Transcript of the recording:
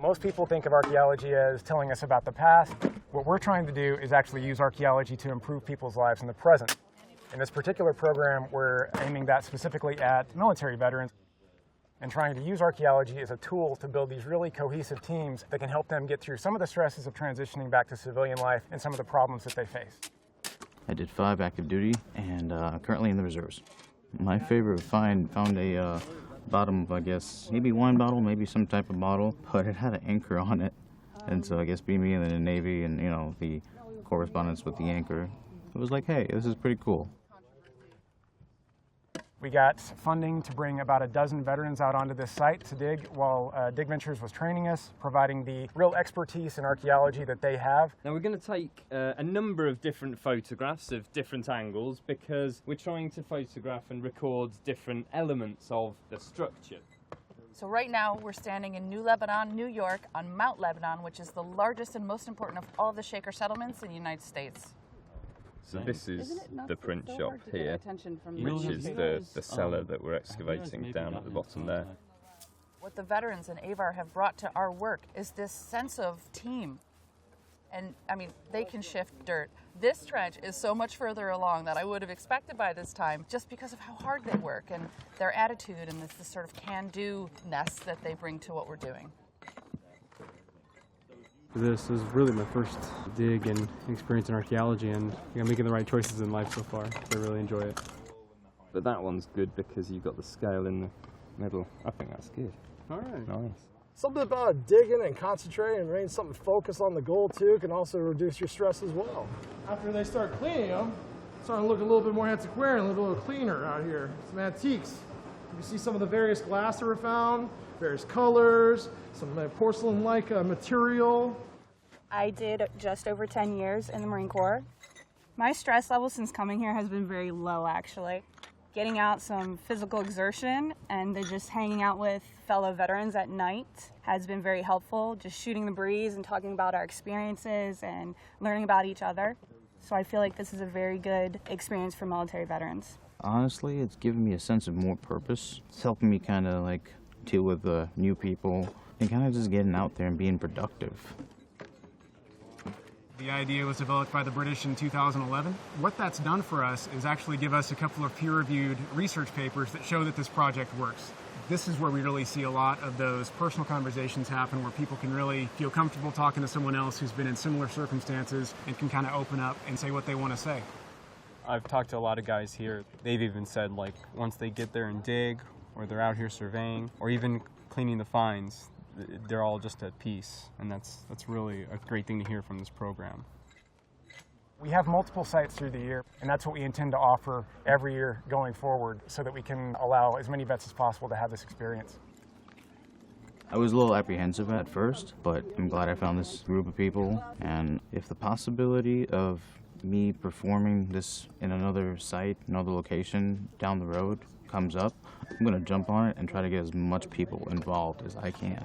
Most people think of archaeology as telling us about the past. What we're trying to do is actually use archaeology to improve people's lives in the present. In this particular program, we're aiming that specifically at military veterans and trying to use archaeology as a tool to build these really cohesive teams that can help them get through some of the stresses of transitioning back to civilian life and some of the problems that they face. I did 5 active duty and currently in the reserves. My favorite found a bottom of, I guess, maybe wine bottle, maybe some type of bottle, but it had an anchor on it. And so I guess being in the Navy and, you know, the correspondence with the anchor, it was like, hey, this is pretty cool. We got funding to bring about a dozen veterans out onto this site to dig while Dig Ventures was training us, providing the real expertise in archaeology that they have. Now we're going to take a number of different photographs of different angles because we're trying to photograph and record different elements of the structure. So right now we're standing in New Lebanon, New York on Mount Lebanon, which is the largest and most important of all the Shaker settlements in the United States. So this is the print shop here, which is the cellar that we're excavating down at the bottom there. What the veterans in AVAR have brought to our work is this sense of team. And I mean, they can shift dirt. This trench is so much further along than I would have expected by this time, just because of how hard they work and their attitude and this sort of can-do-ness that they bring to what we're doing. This is really my first dig and experience in archaeology, and I'm making the right choices in life so far, so I really enjoy it. But that one's good because you've got the scale in the middle. I think that's good. All right. Nice. Something about digging and concentrating and remaining something focused on the goal too can also reduce your stress as well. After they start cleaning them, it's starting to look a little bit more antiquarian, a little bit cleaner out here. Some antiques. You see some of the various glass that were found, various colors, some porcelain-like material. I did just over 10 years in the Marine Corps. My stress level since coming here has been very low, actually. Getting out some physical exertion and then just hanging out with fellow veterans at night has been very helpful. Just shooting the breeze and talking about our experiences and learning about each other. So I feel like this is a very good experience for military veterans. Honestly, it's given me a sense of more purpose. It's helping me kind of like deal with new people and kind of just getting out there and being productive. The idea was developed by the British in 2011. What that's done for us is actually give us a couple of peer-reviewed research papers that show that this project works. This is where we really see a lot of those personal conversations happen, where people can really feel comfortable talking to someone else who's been in similar circumstances and can kind of open up and say what they want to say. I've talked to a lot of guys here. They've even said, like, once they get there and dig, or they're out here surveying, or even cleaning the finds, they're all just at peace, and that's really a great thing to hear from this program. We have multiple sites through the year, and that's what we intend to offer every year going forward so that we can allow as many vets as possible to have this experience. I was a little apprehensive at first, but I'm glad I found this group of people, and if the possibility of me performing this in another site, another location down the road comes up, I'm going to jump on it and try to get as much people involved as I can.